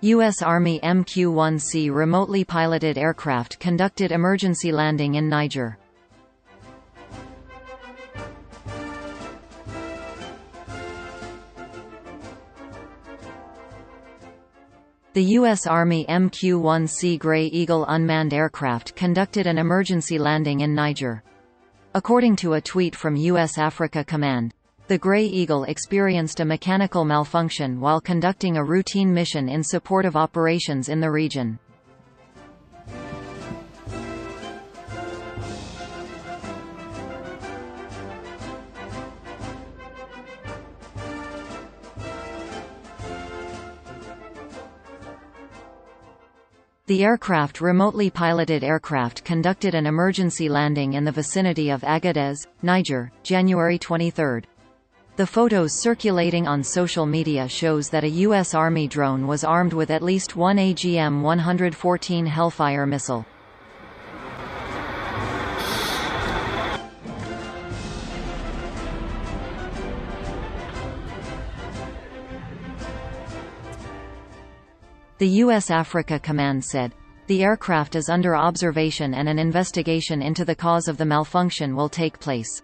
U.S. Army MQ-1C remotely piloted aircraft conducted emergency landing in Niger. The U.S. Army MQ-1C Gray Eagle unmanned aircraft conducted an emergency landing in Niger. According to a tweet from U.S. Africa Command, the Gray Eagle experienced a mechanical malfunction while conducting a routine mission in support of operations in the region. The aircraft remotely piloted aircraft conducted an emergency landing in the vicinity of Agadez, Niger, January 23. The photos circulating on social media shows that a U.S. Army drone was armed with at least one AGM-114 Hellfire missile. The U.S. Africa Command said, "The aircraft is under observation and an investigation into the cause of the malfunction will take place."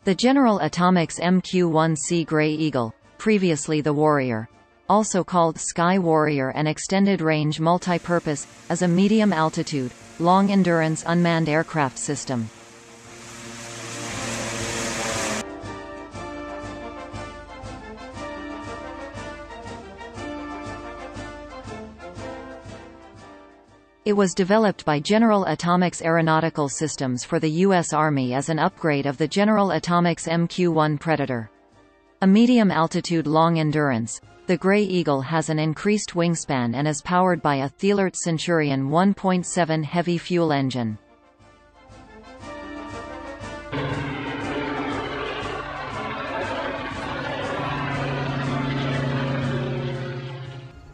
The General Atomics MQ-1C Gray Eagle, previously the Warrior, also called Sky Warrior and Extended Range Multipurpose, is a medium-altitude, long-endurance unmanned aircraft system. It was developed by General Atomics Aeronautical Systems for the U.S. Army as an upgrade of the General Atomics MQ-1 Predator. A medium-altitude long-endurance, the Gray Eagle has an increased wingspan and is powered by a Thielert Centurion 1.7 heavy fuel engine.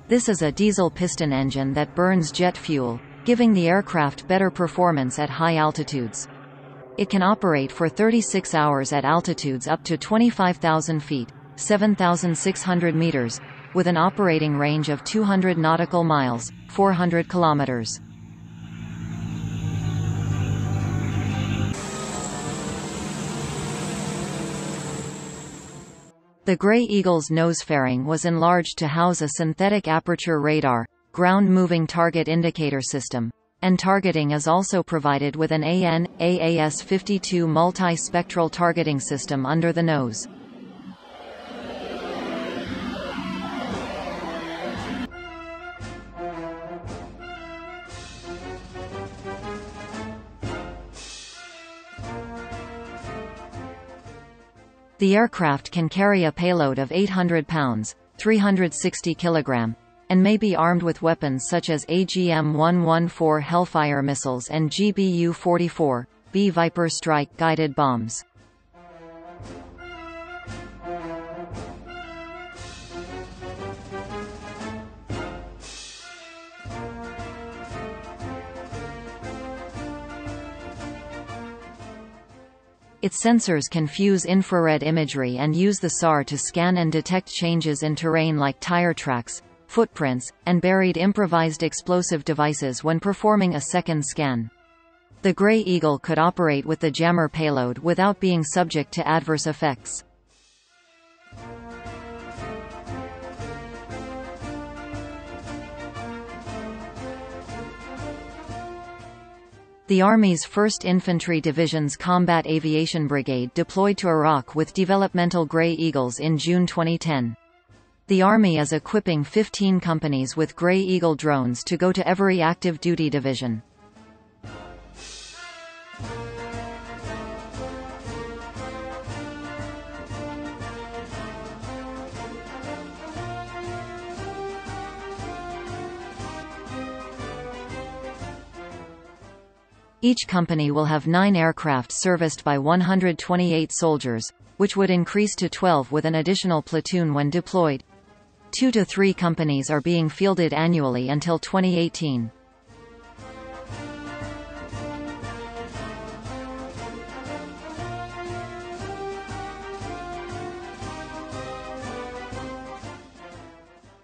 This is a diesel piston engine that burns jet fuel, giving the aircraft better performance at high altitudes. It can operate for 36 hours at altitudes up to 25,000 feet, 7,600 meters, with an operating range of 200 nautical miles, 400 kilometers. The Gray Eagle's nose fairing was enlarged to house a synthetic aperture radar, ground-moving target indicator system, and targeting is also provided with an AN/AAS-52 multi-spectral targeting system under the nose. The aircraft can carry a payload of 800 pounds, 360 kg, and may be armed with weapons such as AGM-114 Hellfire missiles and GBU-44B Viper strike guided bombs. Its sensors can fuse infrared imagery and use the SAR to scan and detect changes in terrain like tire tracks, footprints, and buried improvised explosive devices when performing a second scan. The Gray Eagle could operate with the jammer payload without being subject to adverse effects. The Army's 1st Infantry Division's Combat Aviation Brigade deployed to Iraq with developmental Gray Eagles in June 2010. The Army is equipping 15 companies with Gray Eagle drones to go to every active duty division. Each company will have 9 aircraft serviced by 128 soldiers, which would increase to 12 with an additional platoon when deployed. 2 to 3 companies are being fielded annually until 2018.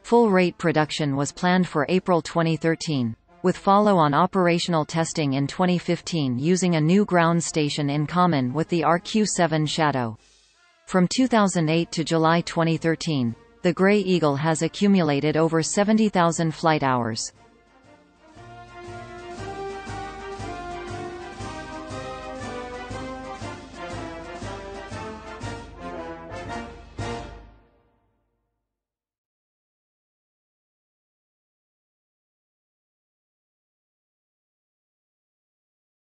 Full-rate production was planned for April 2013, with follow-on operational testing in 2015 using a new ground station in common with the RQ-7 Shadow. From 2008 to July 2013, the Gray Eagle has accumulated over 70,000 flight hours.